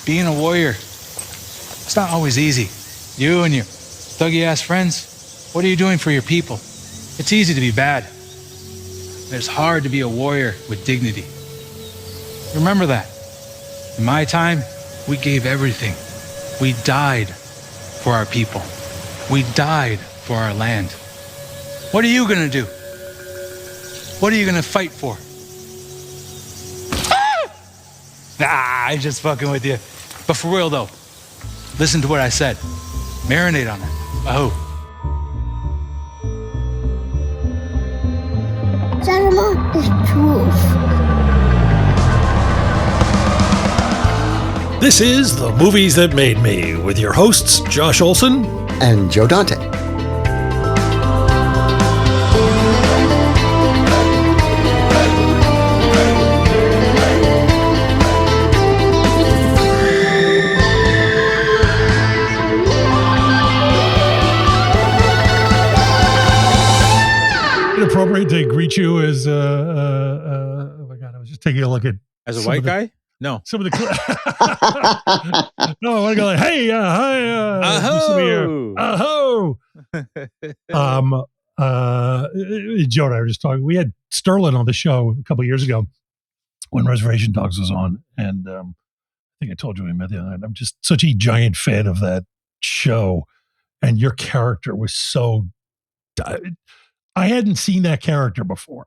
Being a warrior, it's not always easy. You and your thuggy-ass friends, what are you doing for your people? It's easy to be bad. It's hard to be a warrior with dignity. Remember that. In my time, we gave everything. We died for our people. We died for our land. What are you gonna do? What are you gonna fight for? I'm just fucking with you. But for real though, listen to what I said. Marinate on it. Oh. Cinema is truth. This is The Movies That Made Me with your hosts, Josh Olson and Joe Dante. Inappropriate to greet you as oh my god, I was just taking a look at as a white guy. No, some of the no, I want to go like, hey, hi, aho, Joe and I were just talking. We had Sterling on the show a couple of years ago when Reservation Dogs was on, and I think I told you we met the other night. I'm just such a giant fan of that show, and your character was so. I hadn't seen that character before.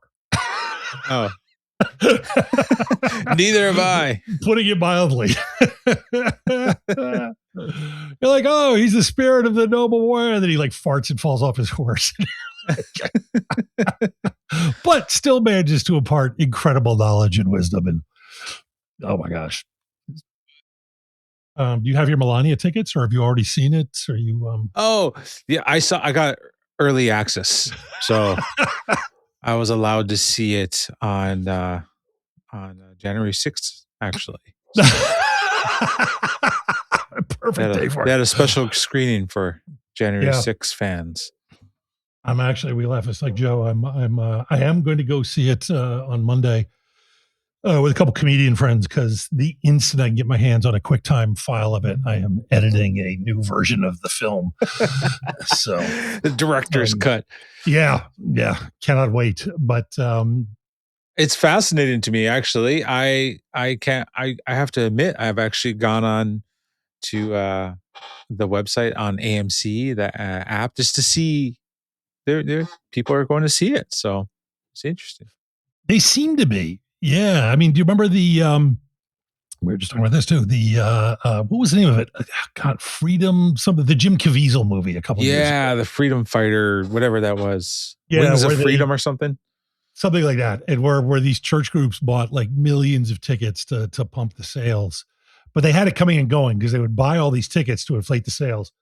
Oh. Neither have I. Putting it mildly. You're like, oh, he's the spirit of the noble warrior. And then he like farts and falls off his horse. But still manages to impart incredible knowledge and wisdom. And oh my gosh. Do you have your Melania tickets or have you already seen it? Or you Oh, yeah, I got early access. So I was allowed to see it on January 6th, actually. So perfect day for it. They had a special screening for January 6th fans. I'm actually, we laugh. It's like, Joe, I am going to go see it on Monday with a couple comedian friends because the instant I can get my hands on a QuickTime file of it, I am editing a new version of the film. So the director's cut. Yeah, cannot wait. But it's fascinating to me, actually. I have to admit, I've actually gone on to the website on AMC, the app, just to see there people are going to see it. So it's interesting. They seem to be. Yeah. I mean, do you remember the we were just talking about this too. The what was the name of it? God, Freedom, the Jim Caviezel movie a couple of years ago. Yeah, the Freedom Fighter, whatever that was. Yeah, Wings of Freedom or something. Something like that. And where these church groups bought like millions of tickets to pump the sales. But they had it coming and going because they would buy all these tickets to inflate the sales.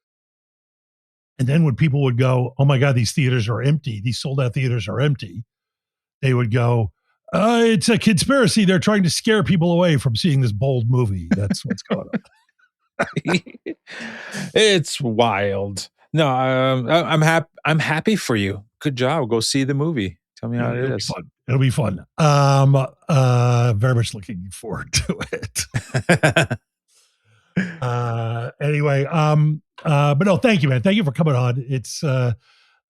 And then when people would go, oh my God, these theaters are empty. These sold out theaters are empty. They would go, it's a conspiracy. They're trying to scare people away from seeing this bold movie. That's what's going on. It's wild. No, I'm happy for you. Good job. Go see the movie. Tell me how it is. It'll be fun. Very much looking forward to it. Anyway, but no, thank you, man. Thank you for coming on. It's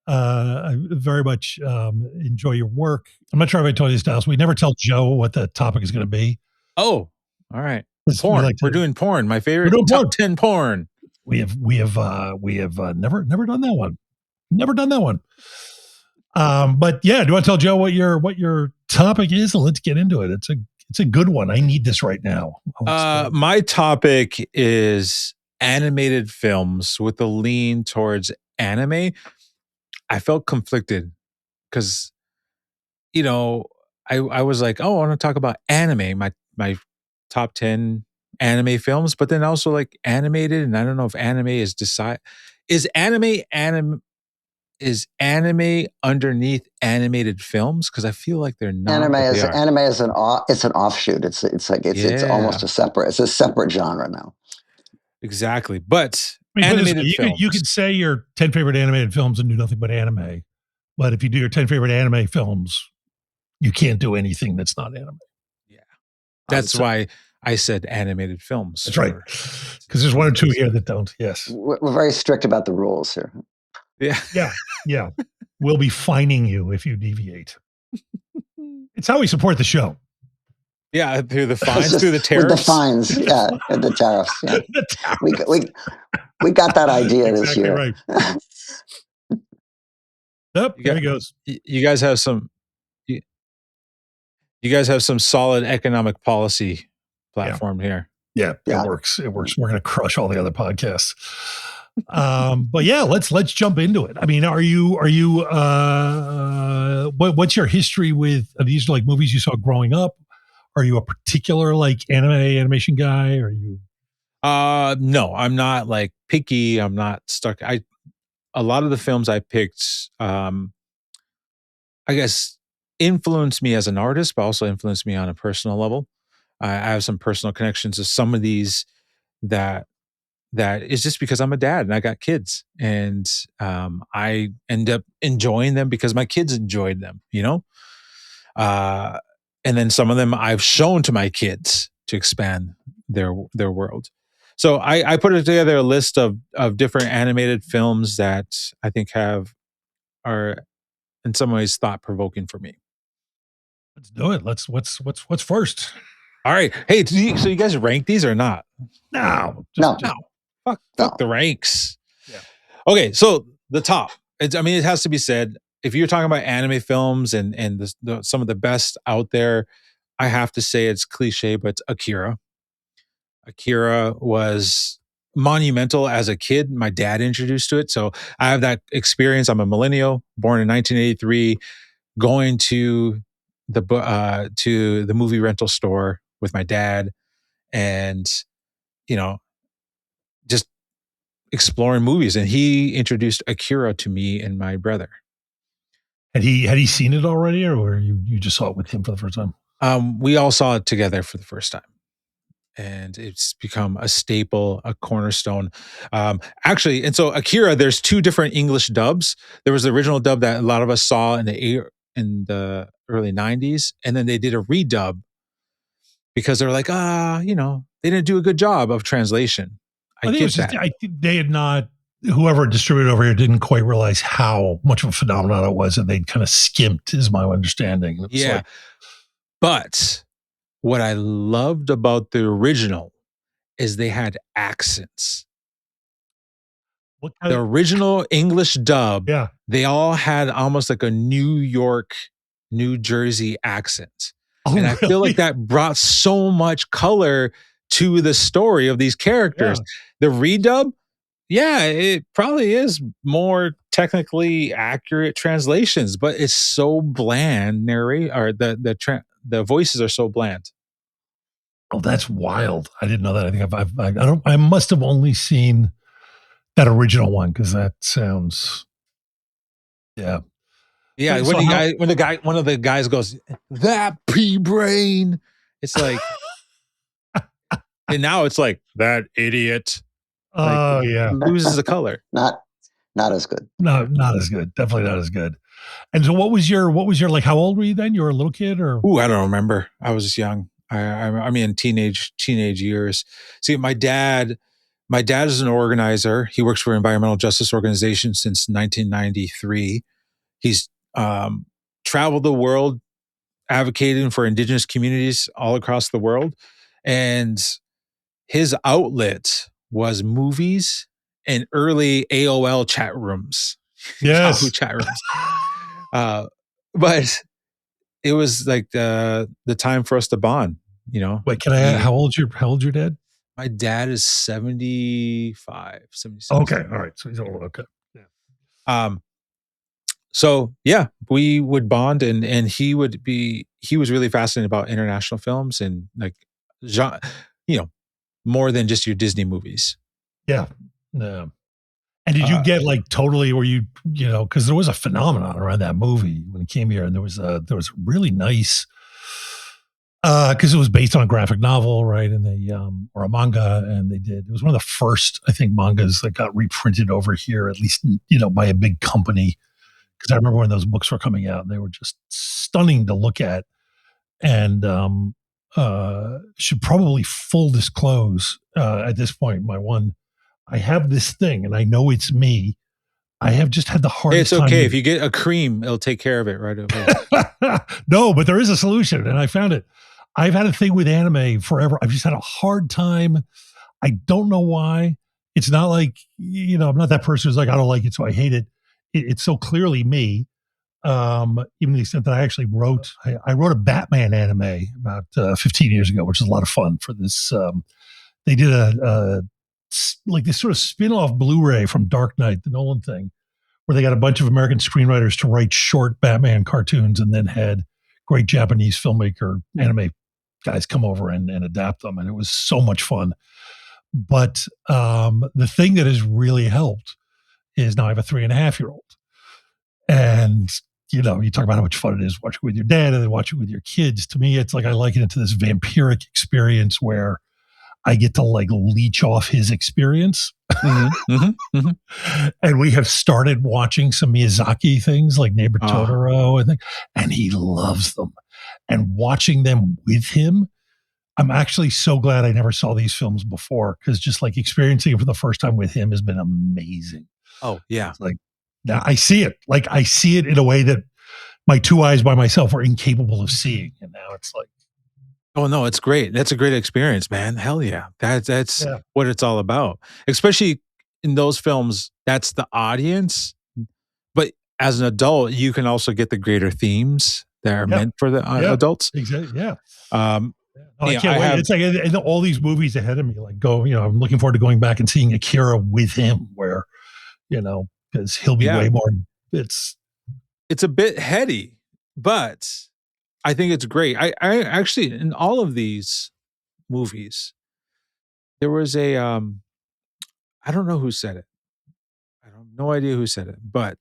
I very much enjoy your work. I'm not sure if I told you this, Dallas. We never tell Joe what the topic is going to be. Oh, all right. Porn. We're doing porn. My favorite top 10 porn. We have never done that one. Never done that one. But yeah, do you want to tell Joe what your topic is? And let's get into it. It's a good one. I need this right now. My topic is animated films with a lean towards anime. I felt conflicted because, I was like, oh, I want to talk about anime, my top 10 anime films, but then also like animated. And I don't know if anime is anime underneath animated films? Because I feel like they're not. Anime is an offshoot. It's almost a separate genre now. Exactly, but animated films. You could say your 10 favorite animated films and do nothing but anime, but if you do your 10 favorite anime films, you can't do anything that's not anime. Yeah, that's why I said animated films. That's right. Because there's one or two here that don't. Yes. We're very strict about the rules here. Yeah. Yeah. We'll be fining you if you deviate. It's how we support the show. Yeah, through the fines, Just through the tariffs. With the fines, yeah, and the tariffs. Yeah. The tariffs. We got that idea Exactly this year. Right. Yep, there he goes. You guys have some. You guys have some solid economic policy platform here. Yeah, it works. It works. We're going to crush all the other podcasts. But yeah, let's jump into it. I mean, are you what's your history with, are these like movies you saw growing up? Are you a particular like animation guy? Are you? No, I'm not like picky. I'm not stuck. A lot of the films I picked, I guess, influenced me as an artist, but also influenced me on a personal level. I have some personal connections to some of these that is just because I'm a dad and I got kids, and I end up enjoying them because my kids enjoyed them, and then some of them I've shown to my kids to expand their world. So I put together a list of different animated films that I think are in some ways thought provoking for me. Let's do it. What's first? All right. Hey, so you guys rank these or not? No. Fuck the ranks. Yeah. Okay, so the top. It has to be said, if you're talking about anime films and some of the best out there, I have to say it's cliche, but it's Akira. Akira was monumental as a kid. My dad introduced to it, so I have that experience. I'm a millennial, born in 1983, going to the movie rental store with my dad, and just exploring movies. And he introduced Akira to me and my brother. Had he seen it already, or you just saw it with him for the first time? We all saw it together for the first time. And it's become a staple, a cornerstone. Actually, and so Akira, there's two different English dubs. There was the original dub that a lot of us saw in the early 90s, and then they did a redub because they were like, they didn't do a good job of translation. I think they had not. Whoever distributed over here didn't quite realize how much of a phenomenon it was, and they'd kind of skimped, is my understanding. Yeah, but what I loved about the original is they had accents. The original English dub, they all had almost like a New York, New Jersey accent. Oh, and I feel like that brought so much color to the story of these characters. Yeah. The redub, it probably is more technically accurate translations, but it's so bland. The voices are so bland. Oh, that's wild! I didn't know that. I think I must have only seen that original one, because that sounds, yeah. When one of the guys goes, "That pea brain," it's like, and now it's like, "That idiot." Oh, yeah, loses the color. Not as good. No, not as good. Definitely not as good. And so, what was your like? How old were you then? You were a little kid, or? Ooh, I don't remember. I was just young. I mean, teenage years. See, my dad is an organizer. He works for environmental justice organizations since 1993. He's traveled the world advocating for indigenous communities all across the world. And his outlet was movies and early AOL chat rooms. Yes. Yahoo chat rooms. But it was like the time for us to bond, Wait, can I ask, how old's your dad? My dad is 75, 76. Okay. All right. So he's old. Okay. Yeah. So yeah, we would bond, and he was really fascinated about international films and like, more than just your Disney movies. Yeah. Yeah. And did you get like totally, were you, because there was a phenomenon around that movie when it came here, and there was really nice, because it was based on a graphic novel, right? And they, or a manga, and it was one of the first, I think, mangas that got reprinted over here, at least, by a big company. Because I remember when those books were coming out, and they were just stunning to look at. And should probably full disclose at this point. I have this thing, and I know it's me. I have just had the hardest It's time. okay. If you get a cream, it'll take care of it right away. No, but there is a solution, and I found it. I've had a thing with anime forever. I've just had a hard time. I don't know why. It's not like, I'm not that person who's like, I don't like it, so I hate it. It's so clearly me. Even to the extent that I actually I wrote a Batman anime about 15 years ago, which is a lot of fun for this. They did like this sort of spin-off Blu-ray from Dark Knight, the Nolan thing, where they got a bunch of American screenwriters to write short Batman cartoons and then had great Japanese filmmaker anime guys come over and adapt them. And it was so much fun. But the thing that has really helped is now I have a 3.5-year-old. And, you talk about how much fun it is watching with your dad and then watching with your kids. To me, it's like I liken it to this vampiric experience where I get to like leech off his experience. And we have started watching some Miyazaki things like Neighbor Totoro and he loves them. And watching them with him, I'm actually so glad I never saw these films before, because just like experiencing it for the first time with him has been amazing. Oh, yeah. It's like now I see it. Like I see it in a way that my two eyes by myself were incapable of seeing. And now it's like, oh no, it's great. That's a great experience, man. Hell yeah. That's what it's all about. Especially in those films, that's the audience. But as an adult, you can also get the greater themes that are meant for the adults. Exactly. Yeah. I can't wait. It's like in all these movies ahead of me, like I'm looking forward to going back and seeing Akira with him where, because he'll be way more. It's a bit heady, but I think it's great. I actually, in all of these movies, there was a, I don't know who said it. I have no idea who said it, but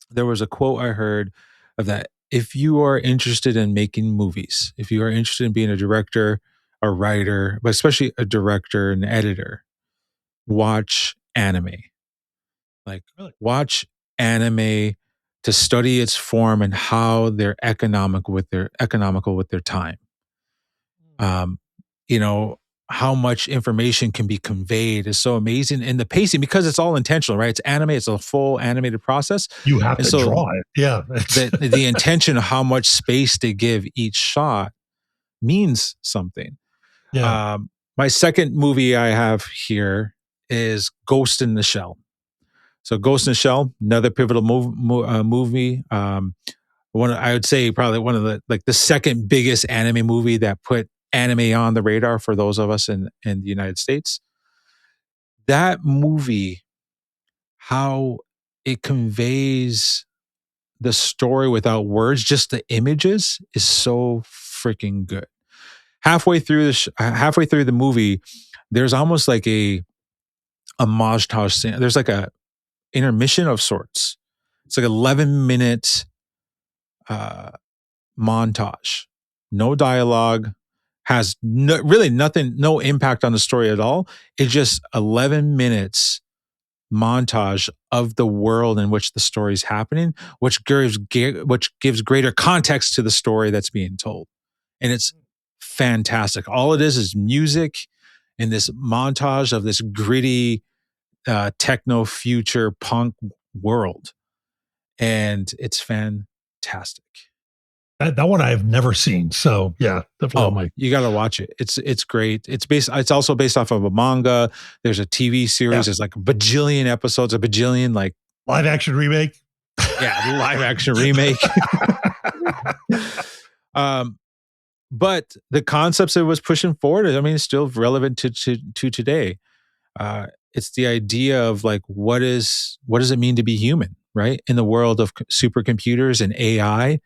there was a quote I heard of that. If you are interested in making movies, if you are interested in being a director, a writer, but especially a director and editor, watch anime. Like, watch anime to study its form and how they're economical with their time. How much information can be conveyed is so amazing. And the pacing, because it's all intentional, right? It's anime, it's a full animated process. You have to draw it. Yeah. the intention of how much space they give each shot means something. Yeah. My second movie I have here is Ghost in the Shell. So Ghost in the Shell, another pivotal movie. I would say probably one of the second biggest anime movie that put anime on the radar for those of us in the United States. That movie, how it conveys the story without words, just the images, is so freaking good. Halfway through the movie, there's almost like a montage scene. There's like a intermission of sorts. It's like 11-minute montage, no dialogue, has really nothing, no impact on the story at all. It's just 11 minutes montage of the world in which the story is happening, which gives greater context to the story that's being told. And it's fantastic. All it is music in this montage of this gritty techno future punk world. And it's fantastic. That one I've never seen. So yeah, definitely. You got to watch it. It's great. It's also based off of a manga. There's a TV series. Yeah. There's like a bajillion episodes, like live action remake. Yeah, live action remake. But the concepts it was pushing forward, I mean, it's still relevant to today. It's the idea of like, what does it mean to be human, right? In the world of supercomputers and AI,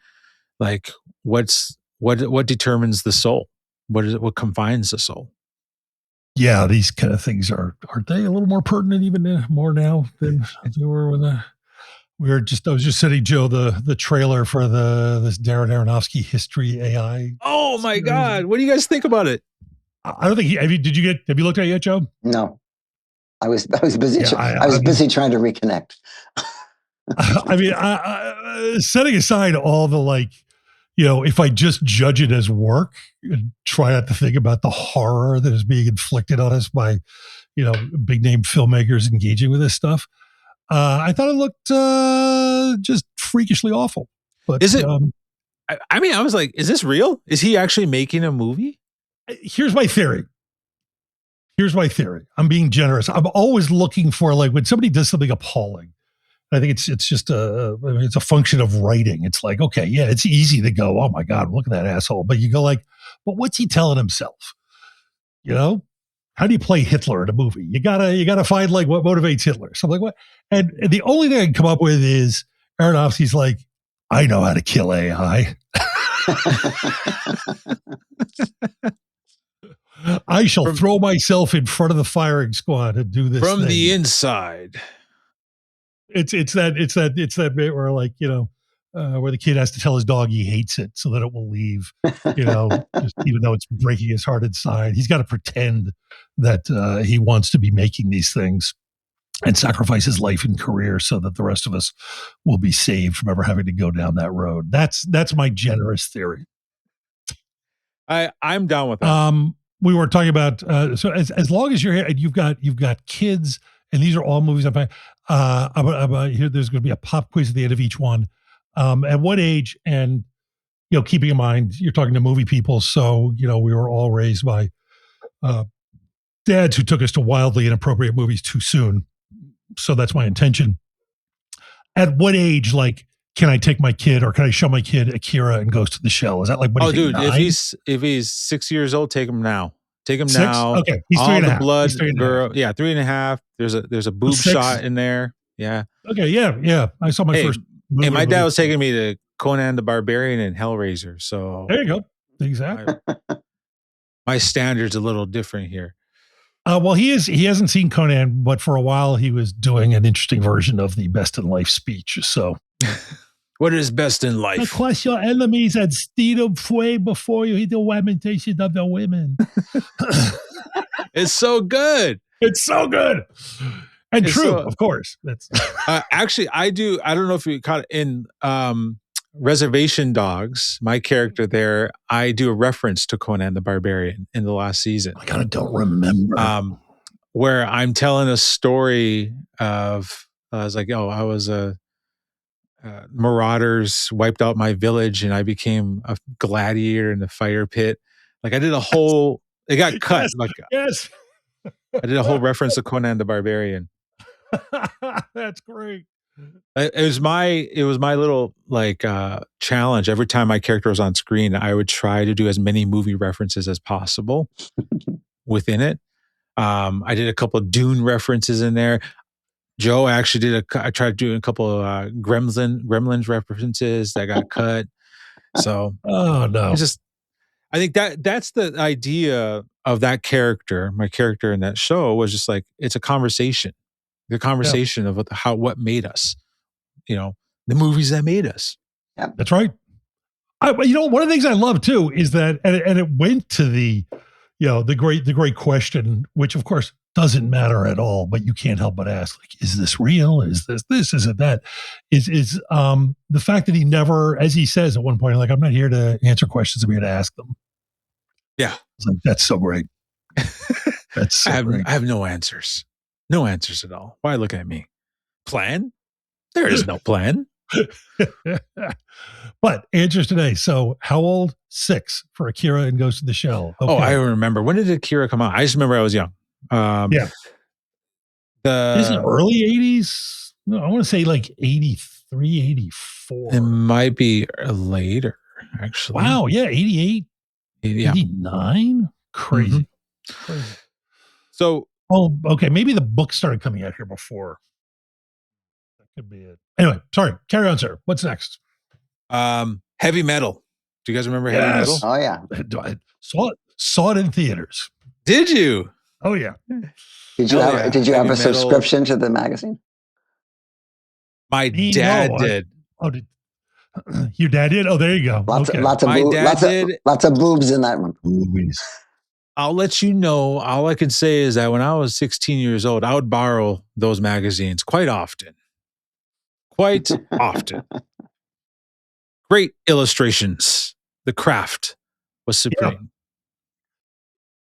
like what determines the soul? What confines the soul? Yeah, these kind of things aren't they a little more pertinent even more now than they were when I was just sending Joe the trailer for this Darren Aronofsky History AI. Oh my series. God. What do you guys think about it? I don't think have you looked at it yet, Joe? No. I was busy. Yeah, I was busy trying to reconnect. I mean, setting aside all the if I just judge it as work and try not to think about the horror that is being inflicted on us by, big name filmmakers engaging with this stuff, I thought it looked just freakishly awful. But is it? I mean, I was like, is this real? Is he actually making a movie? Here's my theory. I'm being generous. I'm always looking for, like, when somebody does something appalling, I think it's just it's a function of writing. It's like, okay, yeah, it's easy to go, oh my God, look at that asshole. But you go like, but what's he telling himself? How do you play Hitler in a movie? You gotta find like what motivates Hitler. So I'm like, what? And the only thing I can come up with is Aronofsky's like, I know how to kill AI. I shall throw myself in front of the firing squad and do this from thing. The inside. It's that bit where, like, where the kid has to tell his dog he hates it so that it will leave, just even though it's breaking his heart inside. He's got to pretend that he wants to be making these things and sacrifice his life and career so that the rest of us will be saved from ever having to go down that road. That's my generous theory. I'm down with that. We were talking about so as long as you're here and you've got kids, and these are all movies I'm here. There's going to be a pop quiz at the end of each one. At what age, and keeping in mind you're talking to movie people, so we were all raised by dads who took us to wildly inappropriate movies too soon. So that's my intention. At what age, like, can I take my kid, or can I show my kid Akira and Ghost of the Shell? Is that like, what do you think, 9? if he's 6 years old, take him now. Take him 6? now. Okay, he's 3.5. Blood, girl. Yeah, 3.5. There's a boob 6? shot in there. Yeah. Okay. Yeah. I saw my first movie. Hey, my dad was taking me to Conan the Barbarian and Hellraiser. So there you go. Exactly. My standard's a little different here. Well, he hasn't seen Conan, but for a while he was doing an interesting version of the Best in Life speech. So, what is best in life? Crush your enemies and steal them away before you hit the lamentation of the women. It's so good. It's so good. And it's true, of course. That's actually, I do. I don't know if you caught it in Reservation Dogs, my character there, I do a reference to Conan the Barbarian in the last season. I kind of don't remember. Where I'm telling a story of, I was like, I was marauders wiped out my village and I became a gladiator in the fire pit. Like, I did a whole, it got cut. Yes, like, yes. I did a whole reference to Conan the Barbarian. That's great. It was my little challenge. Every time my character was on screen, I would try to do as many movie references as possible within it. I did a couple of Dune references in there. Joe actually I tried doing a couple of Gremlins references that got cut. So, oh no, I think that's the idea of that character. My character in that show was just like, it's a conversation. The conversation of what made us, the movies that made us. Yeah, that's right. One of the things I love too is that, and it went to the great question, which of course doesn't matter at all, but you can't help but ask, like, is this real? Is this? Is it that? Is the fact that he never, as he says at one point, like, I'm not here to answer questions, I'm here to ask them. Yeah, it's like, that's so great. That's so great. I have no answers. No answers at all. Why look at me? Plan? There is no plan. But answers today. So how old? 6 for Akira and Ghost of the Shell. Okay. Oh, I remember. When did Akira come out? I just remember I was young. Is it early 80s? No, I want to say like 83, 84. It might be later, actually. Wow. Yeah. 88, 89. Crazy. Mm-hmm. Crazy. So, okay. Maybe the book started coming out here before. That could be it. Anyway, sorry. Carry on, sir. What's next? Heavy Metal. Do you guys remember Heavy Metal? Oh yeah. I saw it in theaters. Did you? Oh yeah. Did you have a subscription to the magazine? My dad did. Your dad did? Oh, there you go. Lots of boobs in that one. Movies. I'll let you know. All I could say is that when I was 16 years old, I would borrow those magazines quite often. Great illustrations. The craft was supreme.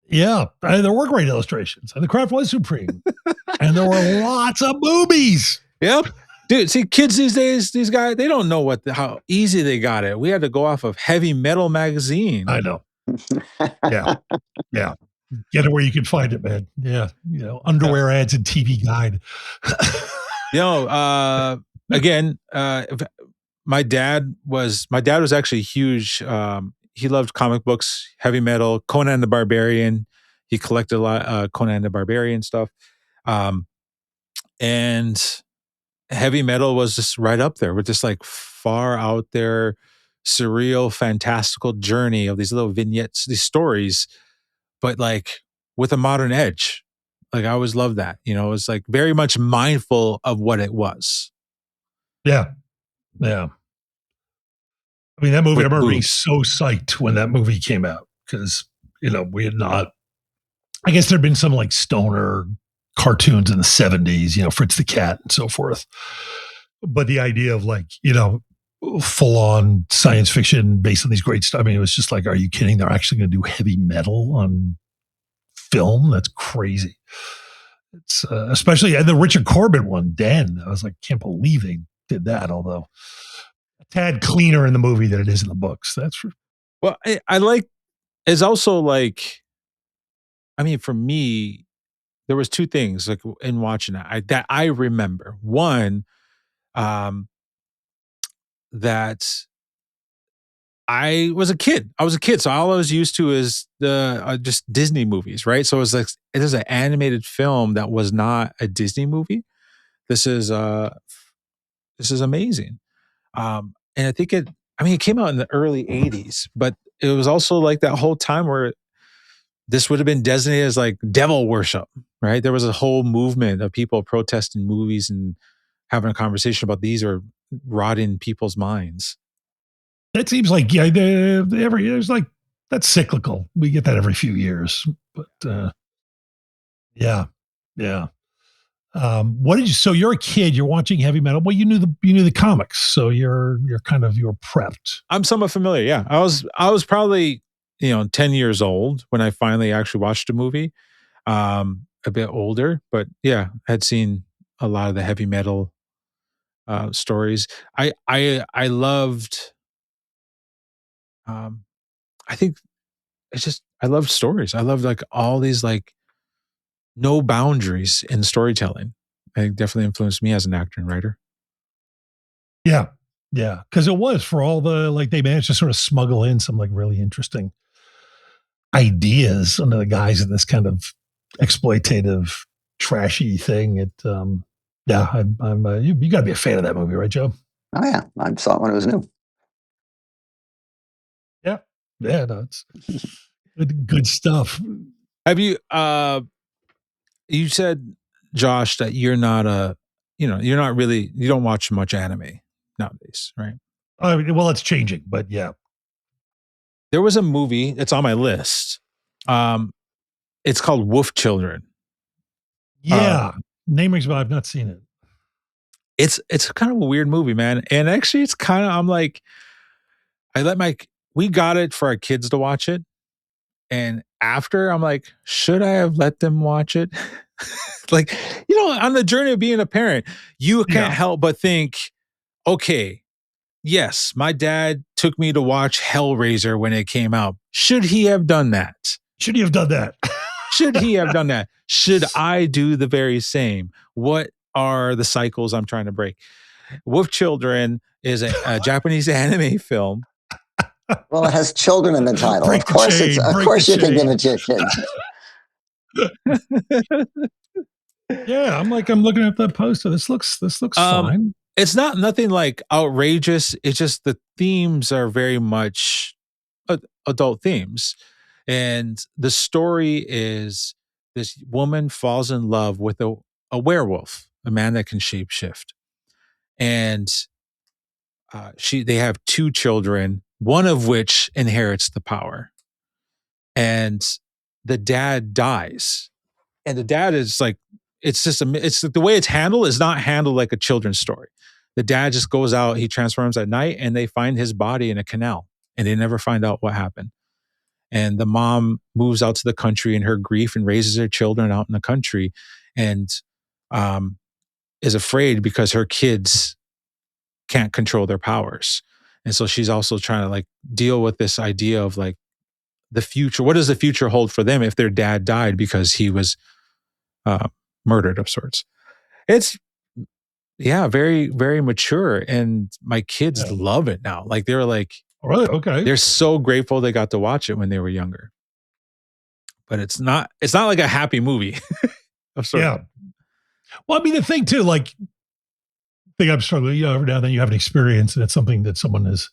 Yeah, there were great illustrations, and the craft was supreme, and there were lots of boobies. Yep. Dude, see, kids these days, these guys, they don't know how easy they got it. We had to go off of Heavy Metal magazine. I know. Yeah. Get it where you can find it, man. Yeah. Underwear ads and TV Guide. Again, my dad was actually huge. He loved comic books, heavy metal, Conan the Barbarian. He collected a lot Conan the Barbarian stuff. And heavy metal was just right up there with this like far out there, surreal, fantastical journey of these little vignettes, these stories, but like with a modern edge. Like I always loved that. It was like very much mindful of what it was. Yeah. I mean, that movie, I remember being boobs. so psyched when that movie came out because, we had not, I guess there'd been some like stoner cartoons in the 70s, Fritz the Cat and so forth. But the idea of like, full on science fiction based on these great stuff. I mean, it was just like, are you kidding? They're actually going to do heavy metal on film? That's crazy. It's especially the Richard Corbett one, Den. I was like, can't believe they did that. Although a tad cleaner in the movie than it is in the books. That's true. Well, I like, it's also like, I mean, for me, there was two things like in watching that I remember. One, that I was a kid. So all I was used to is the just Disney movies, right? So it was like it is an animated film that was not a Disney movie. This is amazing. And I think it came out in the early 80s, but it was also like that whole time where this would have been designated as like devil worship, right? There was a whole movement of people protesting movies and having a conversation about these are rotting people's minds. That seems like, there's like, that's cyclical. We get that every few years, but yeah. So you're a kid, you're watching heavy metal. Well, you knew the comics, so you're prepped. I'm somewhat familiar. Yeah. I was probably, 10 years old when I finally actually watched a movie. A bit older, but yeah, had seen a lot of the heavy metal stories. I loved, I think it's just, I loved stories. I loved like all these like no boundaries in storytelling. It definitely influenced me as an actor and writer. Yeah. Because it was for all the, like, they managed to sort of smuggle in some like really interesting ideas under the guise of this kind of exploitative, trashy thing. You got to be a fan of that movie, right, Joe? Oh yeah, I saw it when it was new. Yeah, no, it's good stuff. Have you? You said, Josh, that you're not you don't watch much anime nowadays, right? Well, it's changing, but yeah. There was a movie that's on my list. It's called Wolf Children. Yeah, name rings, but I've not seen it. It's kind of a weird movie, man. And actually, it's kind of, I'm like, we got it for our kids to watch it. And after, I'm like, should I have let them watch it? Like, on the journey of being a parent, you can't help but think, okay, yes, my dad took me to watch Hellraiser when it came out. Should he have done that? Should he have done that? Should he have done that? Should I do the very same? What are the cycles I'm trying to break? Wolf Children is a Japanese anime film. Well, it has children in the title. Of course you can give it to your kids. Yeah, I'm looking at that poster. This looks fine. It's nothing like outrageous. It's just the themes are very much adult themes. And the story is this woman falls in love with a werewolf, a man that can shapeshift. And they have two children, one of which inherits the power. And the dad dies. And the dad is like, it's the way it's handled is not handled like a children's story. the dad just goes out, he transforms at night, and they find his body in a canal, and they never find out what happened. And the mom moves out to the country in her grief and raises her children out in the country, and is afraid because her kids can't control their powers. And so she's also trying to like deal with this idea of like the future. What does the future hold for them if their dad died because he was murdered of sorts? It's very, very mature. And my kids love it now. Like they're like, really? Okay. They're so grateful they got to watch it when they were younger. But it's not like a happy movie. Of sorts. Yeah. Well, I mean, the thing too, like, thing I'm struggling, every now and then you have an experience and it's something that someone is,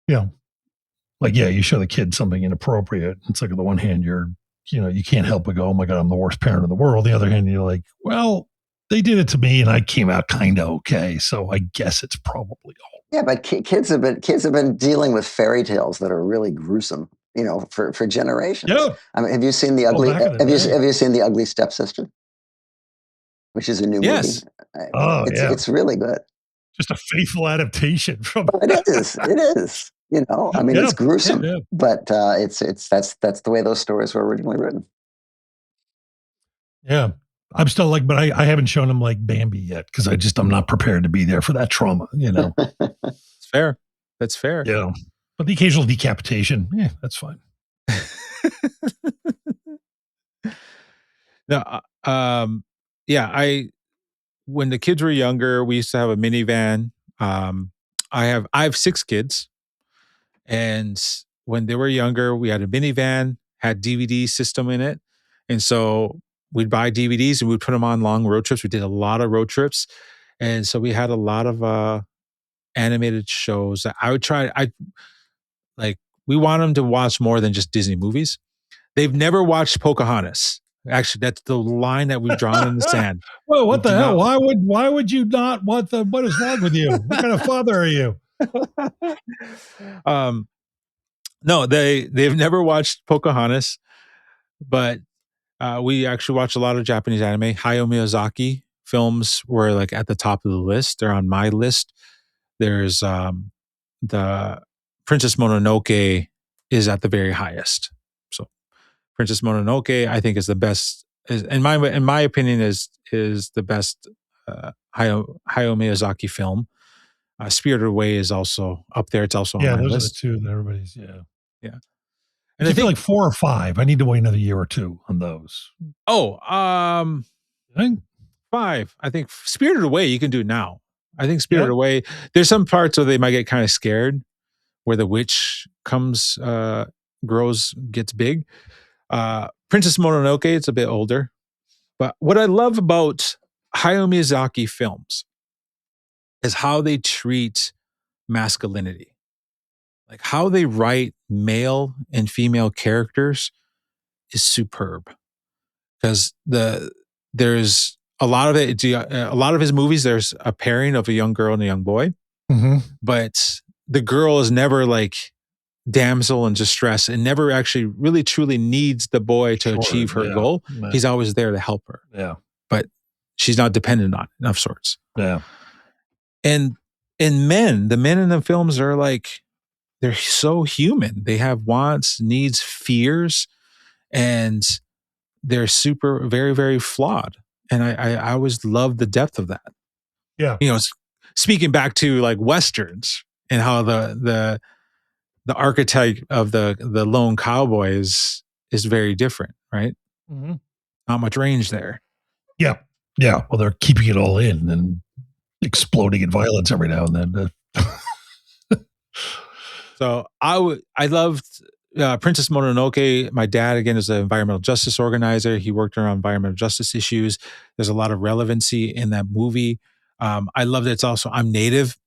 like, you show the kid something inappropriate. It's like on the one hand, you can't help but go, oh my God, I'm the worst parent in the world. On the other hand, you're like, well, they did it to me and I came out kind of okay. So I guess it's probably all. Yeah, but kids have been dealing with fairy tales that are really gruesome, for generations. Yeah. I mean, have you seen the Ugly Stepsister? Which is a new movie. It's really good. Just a faithful adaptation from. It is. I mean, it's gruesome, but that's the way those stories were originally written. Yeah, I'm still like, but I haven't shown him like Bambi yet because I'm not prepared to be there for that trauma. It's fair. That's fair. Yeah, but the occasional decapitation, that's fine. No, when the kids were younger, we used to have a minivan. I have 6 kids, and when they were younger, we had a minivan, had DVD system in it, and so we'd buy DVDs and we'd put them on long road trips. We did a lot of road trips, and so we had a lot of animated shows that I would try. We want them to watch more than just Disney movies. They've never watched Pocahontas. Actually, that's the line that we've drawn in the sand. Well, what the hell? Why would you not want what is wrong with you? What kind of father are you? No, they've never watched Pocahontas, but we actually watch a lot of Japanese anime. Hayao Miyazaki films were like at the top of the list. They're on my list. There's the Princess Mononoke is at the very highest. So Princess Mononoke, I think, is the best. In my opinion, is the best Hayao Miyazaki film. Spirited Away is also up there. It's also on my list. Yeah, those are the two that everybody's. Yeah. And I feel like 4 or 5. I need to wait another year or 2 on those. I think 5. I think Spirited Away you can do now. I think Spirited Away. There's some parts where they might get kind of scared, where the witch gets big. Princess Mononoke, it's a bit older. But what I love about Hayao Miyazaki films is how they treat masculinity. Like how they write male and female characters is superb. Because there's a lot of it, a lot of his movies, there's a pairing of a young girl and a young boy. Mm-hmm. But the girl is never like damsel in distress and never actually really truly needs the boy to achieve her goal. Yeah. He's always there to help her. Yeah. But she's not dependent on it of sorts. Yeah. And the men in the films are like, they're so human. They have wants, needs, fears, and they're very, very flawed. And I always love the depth of that. Yeah. Speaking back to like Westerns and how the archetype of the lone cowboy is very different, right? Mm-hmm. Not much range there. Yeah. Yeah. Well, they're keeping it all in and exploding in violence every now and then. So I loved Princess Mononoke. My dad, again, is an environmental justice organizer. He worked around environmental justice issues. There's a lot of relevancy in that movie. I love that it's also, I'm Native.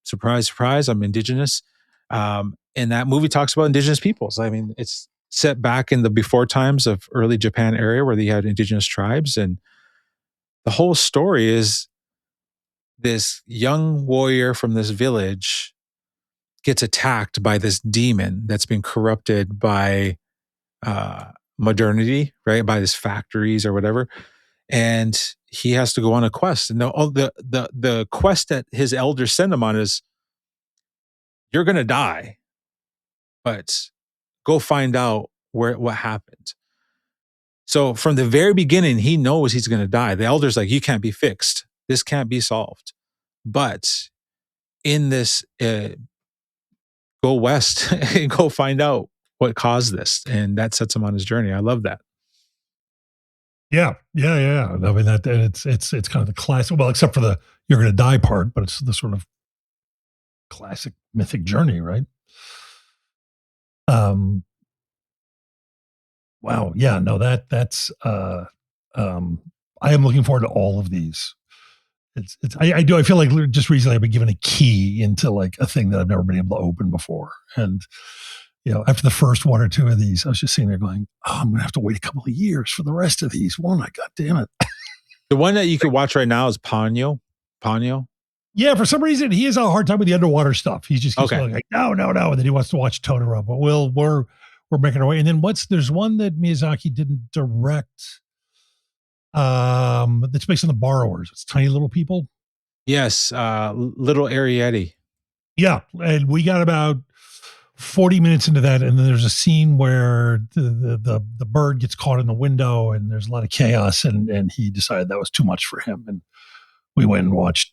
Surprise, surprise, I'm Indigenous. And that movie talks about Indigenous peoples. I mean, it's set back in the before times of early Japan area where they had Indigenous tribes. And the whole story is this young warrior from this village gets attacked by this demon that's been corrupted by modernity, right? By these factories or whatever. and he has to go on a quest. And the quest that his elders send him on is, you're going to die, but go find out what happened. So from the very beginning, he knows he's going to die. The elder's like, you can't be fixed. This can't be solved. But in this, go west and go find out what caused this. And that sets him on his journey. I love that. Yeah. I mean, that it's kind of the classic, well, except for the you're going to die part, but it's the sort of classic mythic journey, right? Wow. Yeah, no, that's I am looking forward to all of these. I feel like just recently I've been given a key into like a thing that I've never been able to open before. And, after the first one or two of these, I was just sitting there going, oh, I'm going to have to wait a couple of years for the rest of these. God damn it. The one that you could watch right now is Ponyo. Yeah, for some reason he has a hard time with the underwater stuff. He just keeps going like, no, and then he wants to watch Totoro. But we're making our way. And then there's one that Miyazaki didn't direct. That's based on The Borrowers. It's Tiny Little People. Yes, Little Arietti. Yeah, and we got about 40 minutes into that, and then there's a scene where the bird gets caught in the window, and there's a lot of chaos, and he decided that was too much for him, and we went and watched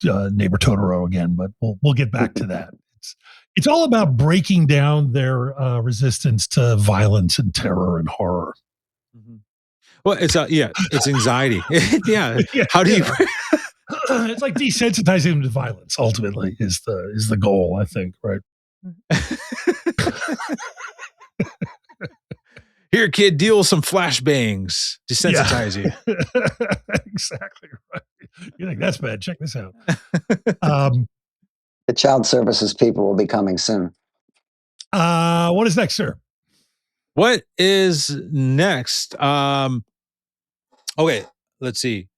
Neighbor Totoro again. But we'll get back to that. It's all about breaking down their resistance to violence and terror and horror. Mm-hmm. Well, it's anxiety. Yeah. How do you? It's like desensitizing them to violence. Ultimately, is the goal, I think. Right. Here, kid, deal with some flashbangs. Desensitize you. Exactly right. You think that's bad? Check this out. The child services people will be coming soon. What is next, sir? What is next? Okay, let's see.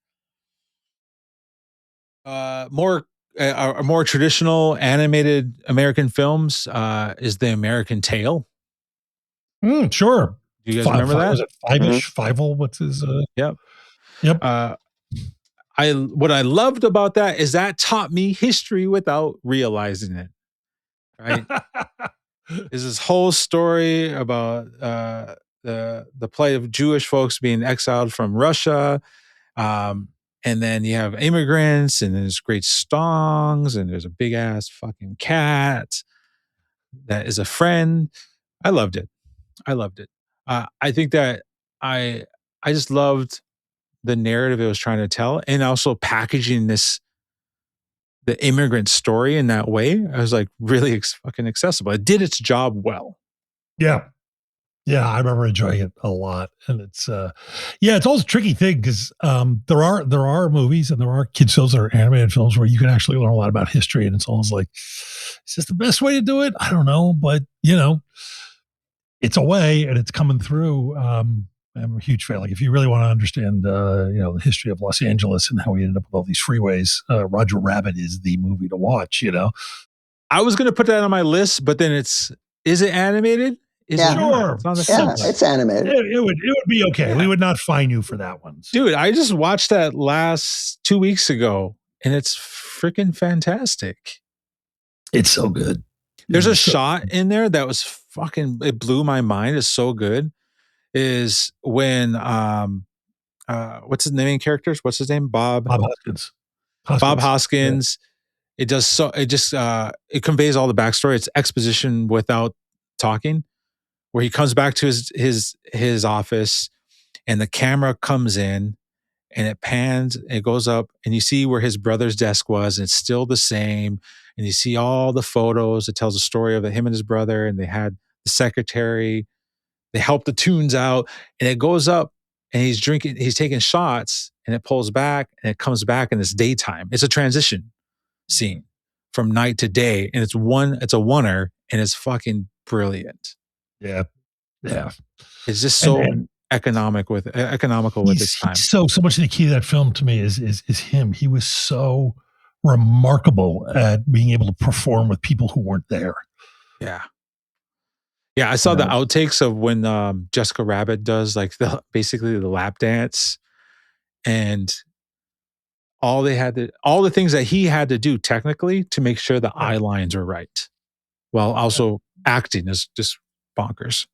More traditional animated American films is The American Tail. Sure. Do you guys remember that? Was it Five-ish? Fievel? What's his? Yep. Yep. What I loved about that is that taught me history without realizing it. Right. Is this whole story about the plight of Jewish folks being exiled from Russia, and then you have immigrants, and there's great songs, and there's a big ass fucking cat that is a friend. I loved it. I think that I just loved the narrative it was trying to tell, and also packaging the immigrant story in that way. I was like really fucking accessible. It did its job well. Yeah, I remember enjoying it a lot, and it's it's always a tricky thing because there are movies and there are kids films that are animated films where you can actually learn a lot about history, and it's always like, is this the best way to do it? I don't know, but it's a way, and it's coming through. I'm a huge fan. Like, if you really want to understand, the history of Los Angeles and how we ended up with all these freeways, Roger Rabbit is the movie to watch. I was going to put that on my list, but then is it animated? Sure. It's animated. It would be okay. Yeah. We would not fine you for that one. Dude, I just watched that last 2 weeks ago, and it's freaking fantastic. It's so good. There's a shot in there that was it blew my mind. It's so good. Is when what's his main characters? What's his name? Bob Hoskins. Bob Hoskins. Yeah. It conveys all the backstory. It's exposition without talking, where he comes back to his office, and the camera comes in, and it pans, it goes up, and you see where his brother's desk was, and it's still the same. And you see all the photos. It tells a story of him and his brother, and they had the secretary. They help the tunes out, and it goes up, and he's taking shots, and it pulls back, and it comes back, and it's daytime. It's a transition scene from night to day, and it's a oneer, and it's fucking brilliant. Yeah. It's just so economical with its time. So much of the key to that film to me is him. He was so remarkable at being able to perform with people who weren't there. Yeah, I saw the outtakes of when Jessica Rabbit does like basically the lap dance, and all the things that he had to do technically to make sure the eye lines are right, while also acting is just bonkers.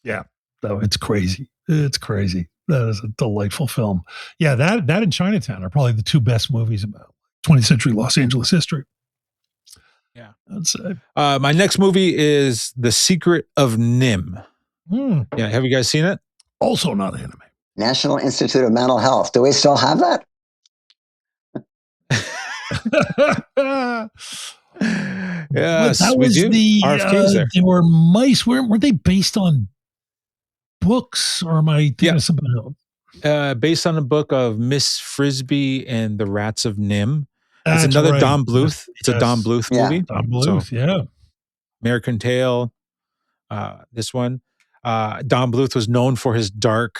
Yeah, no, it's crazy. It's crazy. That is a delightful film. Yeah, that and Chinatown are probably the two best movies about 20th century Los Angeles history. Yeah, I'd say. My next movie is The Secret of Nim. Yeah, have you guys seen it? Also not anime. National Institute of Mental Health. Do we still have that? Yes, that we was do. They were mice. Weren't they based on books, or am I thinking of something else? Based on a book of Miss Frisbee and the Rats of Nim. That's it's another right. Don Bluth. It's a Don Bluth movie. Don Bluth, yeah. American Tail. This one. Don Bluth was known for his dark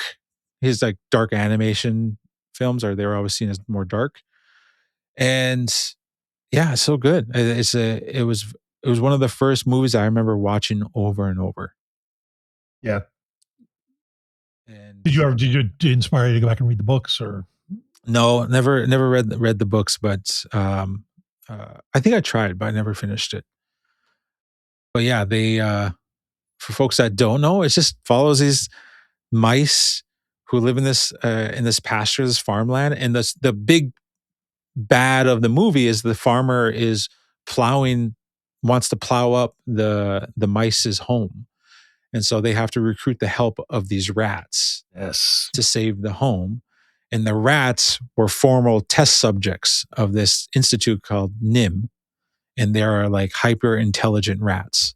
animation films, or they were always seen as more dark. And yeah, it's so good. It was one of the first movies I remember watching over and over. Yeah. And did you inspire you to go back and read the books, or? No, never read the books, but I think I tried, but I never finished it. But yeah, they for folks that don't know, it just follows these mice who live in this pasture, this farmland, and the big bad of the movie is the farmer wants to plow up the mice's home. And so they have to recruit the help of these rats to save the home. And the rats were formal test subjects of this institute called NIM. And they are like hyper intelligent rats.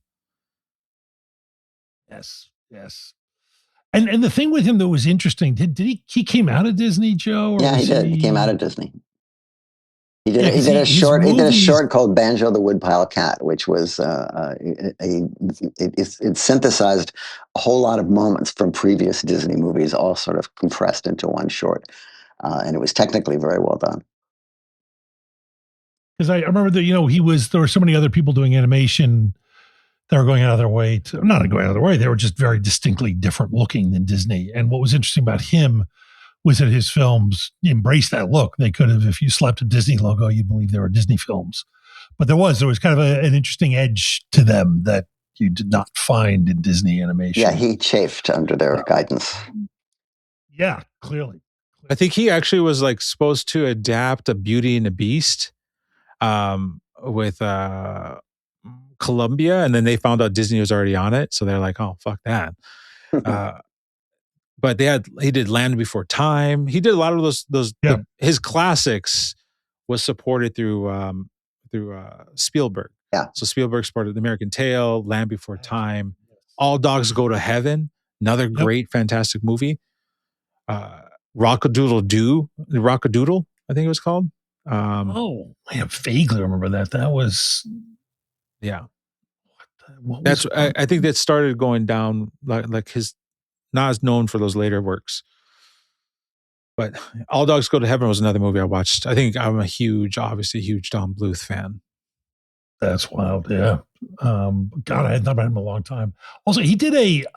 Yes. And the thing with him that was interesting, did he came out of Disney, Joe? Or he did. He came out of Disney. He did a short called Banjo the Woodpile Cat, which was it synthesized a whole lot of moments from previous Disney movies, all sort of compressed into one short, and it was technically very well done. Because I remember that there were so many other people doing animation that were going out of their way not going out of their way. They were just very distinctly different looking than Disney. And what was interesting about him was that his films embraced that look. They could have, if you slapped a Disney logo, you'd believe they were Disney films. But there was kind of an interesting edge to them that you did not find in Disney animation. Yeah, he chafed under their guidance. Yeah, clearly. I think he actually was like supposed to adapt a Beauty and the Beast with Columbia, and then they found out Disney was already on it, so they're like, "Oh, fuck that." But he did Land Before Time. He did a lot of those. His classics was supported through Spielberg. Yeah. So Spielberg supported The American Tail, Land Before Time, All Dogs Go to Heaven, another great, fantastic movie. Rock-a-Doodle-Doo, I think it was called. I vaguely remember that. That was, yeah. I think that started going down like his, not as known for those later works. But All Dogs Go to Heaven was another movie I watched. I think I'm obviously huge Don Bluth fan. That's wild. Yeah. God, I had not met him in a long time. Also, he did it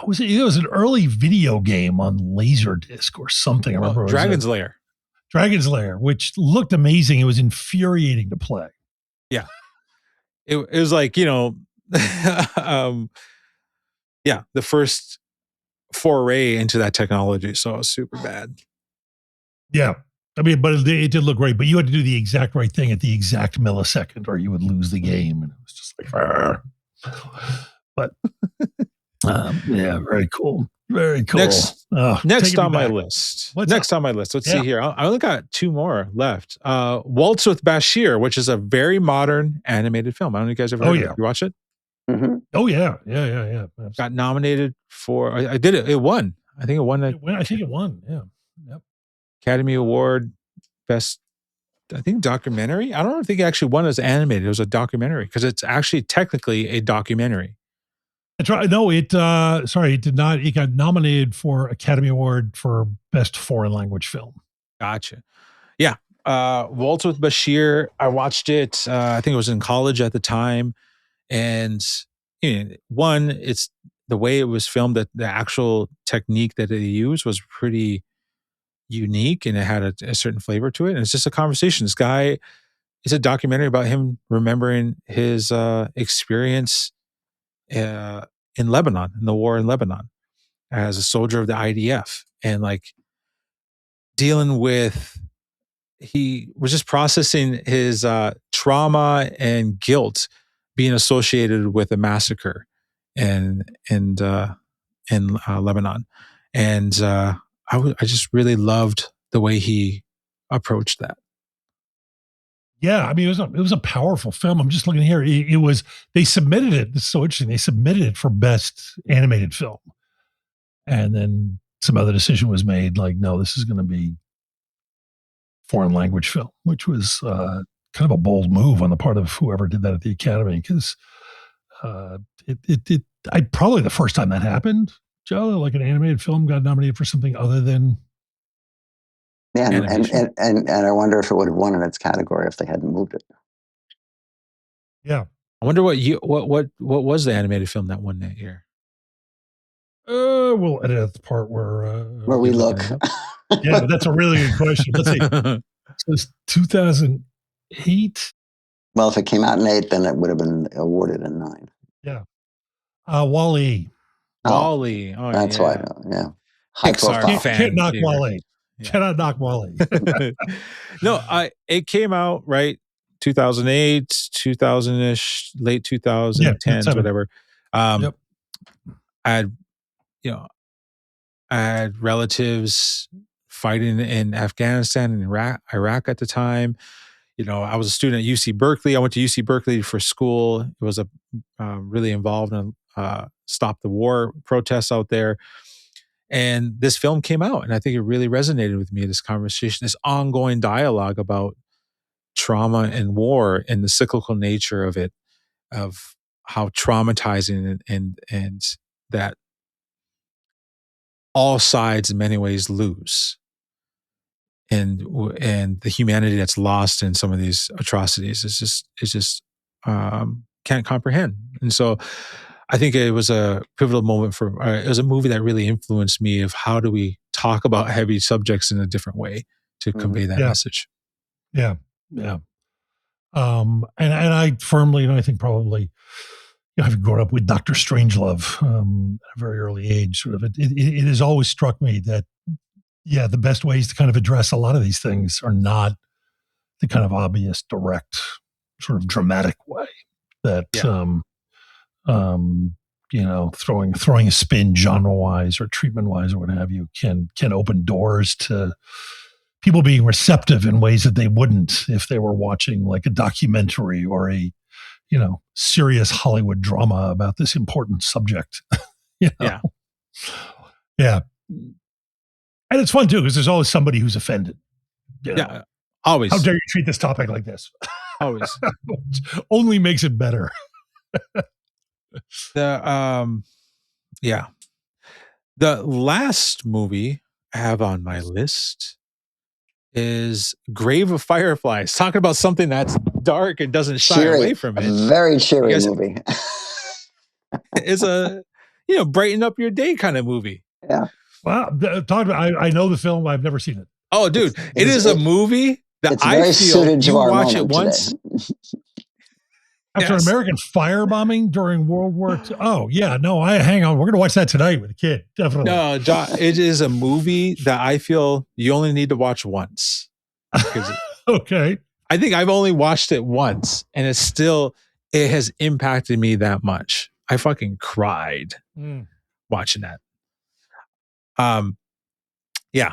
was an early video game on Laserdisc or something. I remember Dragon's Lair. Dragon's Lair, which looked amazing. It was infuriating to play. Yeah. It was like, the first foray into that technology. So it was super bad. Yeah. I mean, but it did look great, but you had to do the exact right thing at the exact millisecond or you would lose the game. And it was just like, Arr. But yeah, very cool. Very cool. Next on my list. Let's see here. I only got two more left. Waltz with Bashir, which is a very modern animated film. I don't know if you guys ever heard of it. You watch it? Mm-hmm. Oh, yeah. Yeah. Got nominated for, I did it. It won. I think it won. I think it won. Yeah. Yep. Academy Award, best, I think, documentary. I don't think it actually won as animated. It was a documentary because it's actually technically a documentary. That's right. No, it did not. It got nominated for Academy Award for Best Foreign Language Film. Gotcha. Yeah. Waltz with Bashir. I watched it. I think it was in college at the time. And one, it's the way it was filmed, that the actual technique that they used was pretty unique, and it had a certain flavor to it. And it's just a conversation. This guy, it's a documentary about him remembering his experience in Lebanon, in the war in Lebanon, as a soldier of the IDF, and like dealing with, he was just processing his trauma and guilt being associated with a massacre in Lebanon, and I just really loved the way he approached that. Yeah, I mean, it was a powerful film. I'm just looking here. It was, they submitted it. It's so interesting. They submitted it for best animated film, and then some other decision was made. Like, no, this is going to be foreign language film, which was kind of a bold move on the part of whoever did that at the Academy, because I probably the first time that happened, Joe, like an animated film got nominated for something other than. Yeah, Animation. and I wonder if it would have won in its category if they hadn't moved it. Yeah. I wonder what was the animated film that won that year? We'll edit out the part Where we look. Yeah, but that's a really good question. Let's see. So it's 2008. Well, if it came out in 8, then it would have been awarded in 9. Yeah. Wall-E. Oh, Wall-E. Oh, that's yeah. why. Yeah. High Pixar profile. Can't knock favorite. Wall-E. Yeah. Cannot knock Wall-E. No, it came out right 2008, 2000ish, late 2010s, Yeah, whatever. Yep. I had relatives fighting in Afghanistan and Iraq at the time. I was a student at UC Berkeley. I went to UC Berkeley for school. It was really involved in stop the war protests out there. And this film came out, and I think it really resonated with me, this conversation, this ongoing dialogue about trauma and war and the cyclical nature of it, of how traumatizing and that all sides in many ways lose. And the humanity that's lost in some of these atrocities is just can't comprehend. And so I think it was a pivotal moment it was a movie that really influenced me, of how do we talk about heavy subjects in a different way to convey that message. Yeah. And I firmly, I think probably, I've grown up with Dr. Strangelove at a very early age. Sort of, it has always struck me that, the best ways to kind of address a lot of these things are not the kind of obvious, direct, sort of dramatic way that, throwing a spin genre-wise or treatment-wise or what have you can open doors to people being receptive in ways that they wouldn't if they were watching like a documentary or a, serious Hollywood drama about this important subject. Yeah. Yeah. And it's fun too, because there's always somebody who's offended. Yeah. Always. How dare you treat this topic like this? Always. Which only makes it better. The last movie I have on my list is Grave of Fireflies, talking about something that's dark and doesn't shy away from it. A very cheery movie. It's a brighten up your day kind of movie. Yeah. Wow. Talk about, I know the film. I've never seen it. Oh, dude, it is a movie that I feel you watch it once. After an American firebombing during World War II. Oh, yeah. No, hang on. We're going to watch that tonight with a kid. Definitely. No, John, it is a movie that I feel you only need to watch once. Okay. I think I've only watched it once, and it has impacted me that much. I fucking cried watching that. Yeah.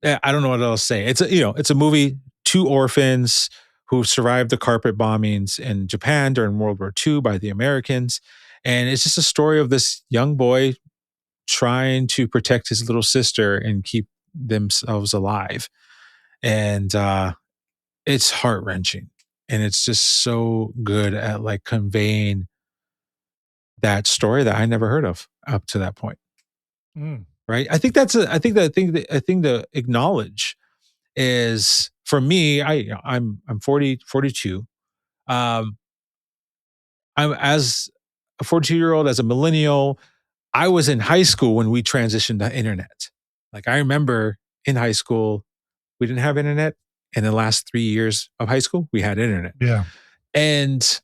I don't know what else to say. It's a movie, 2 orphans who survived the carpet bombings in Japan during World War II by the Americans. And it's just a story of this young boy trying to protect his little sister and keep themselves alive. And it's heart-wrenching. And it's just so good at like conveying that story that I never heard of up to that point. Right? I think the thing to acknowledge is, for me, I'm 42. I'm as a 42-year-old, as a millennial, I was in high school when we transitioned to internet. Like, I remember in high school, we didn't have internet. In the last 3 years of high school, we had internet. Yeah. And,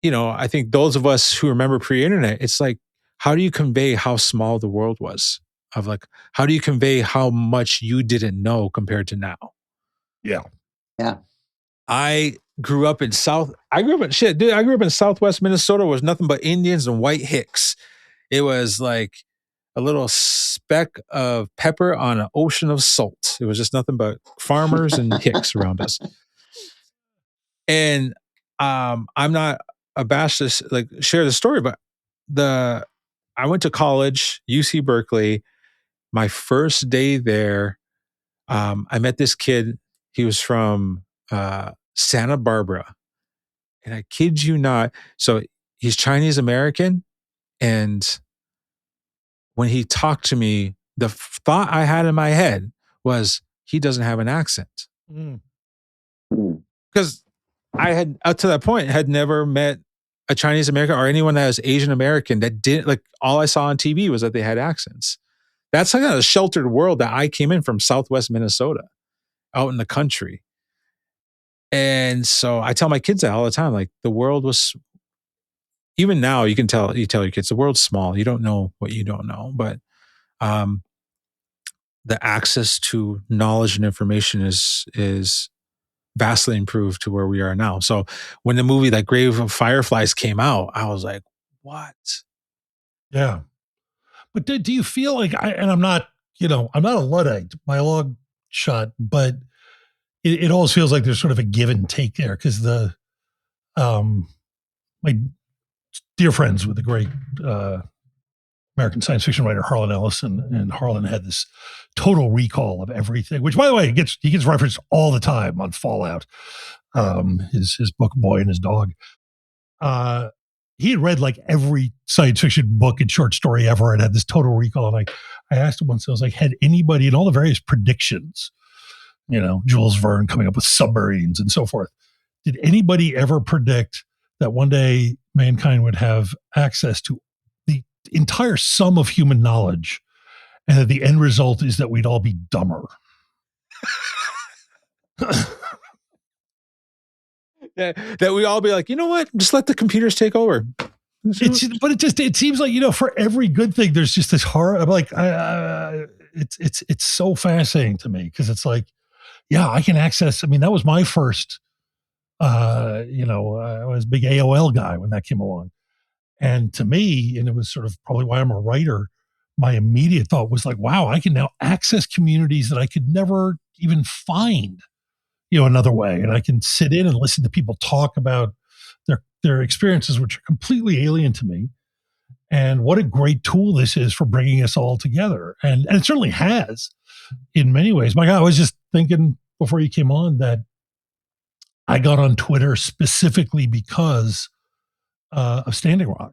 I think those of us who remember pre-internet, it's like, how do you convey how small the world was? Of like, how do you convey how much you didn't know compared to now? Yeah. Yeah. I grew up in Southwest Minnesota. It was nothing but Indians and white hicks. It was like a little speck of pepper on an ocean of salt. It was just nothing but farmers and hicks around us. And I'm not abashed to like share the story, but I went to college, UC Berkeley. My first day there, I met this kid. He was from Santa Barbara, and I kid you not. So he's Chinese American, and when he talked to me, the thought I had in my head was he doesn't have an accent. Because I had, up to that point, had never met a Chinese American or anyone that was Asian American that didn't, like, all I saw on TV was that they had accents. That's like a sheltered world that I came in from, Southwest Minnesota, out in the country. And so I tell my kids that all the time, like, the world was, even now you tell your kids the world's small. You don't know what you don't know, but the access to knowledge and information is vastly improved to where we are now. So when the movie like Grave of Fireflies came out, I was like, what? Yeah. But do you feel like I'm not a Luddite by a long shot, but it always feels like there's sort of a give and take there because my dear friends with the great American science fiction writer Harlan Ellison, and Harlan had this total recall of everything, which, by the way, he gets referenced all the time on Fallout, his book Boy and His Dog. He had read like every science fiction book and short story ever and had this total recall. And I asked him once, I was like, had anybody in all the various predictions, Jules Verne coming up with submarines and so forth, did anybody ever predict that one day mankind would have access to the entire sum of human knowledge and that the end result is that we'd all be dumber? That we all be like, you know what? Just let the computers take over. It seems like, for every good thing, there's just this horror. I'm like, it's so fascinating to me because it's like, yeah, I can access. I mean, that was my first, I was a big AOL guy when that came along. And to me, and it was sort of probably why I'm a writer, my immediate thought was like, wow, I can now access communities that I could never even find, another way. And I can sit in and listen to people talk about their experiences, which are completely alien to me. And what a great tool this is for bringing us all together. And it certainly has in many ways. My God, I was just thinking before you came on that I got on Twitter specifically because of Standing Rock.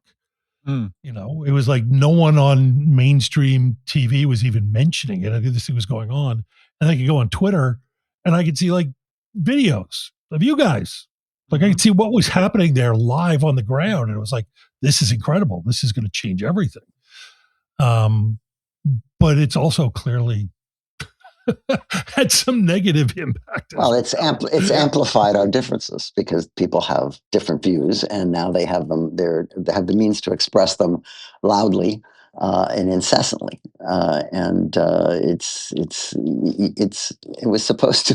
It was like no one on mainstream TV was even mentioning it. I knew this thing was going on. And I could go on Twitter and I could see like videos of you guys. Like I could see what was happening there live on the ground. And it was like, this is incredible. This is going to change everything. But it's also clearly had some negative impact. Well, it's amplified our differences because people have different views, and now they have them. They have the means to express them loudly and incessantly. It was supposed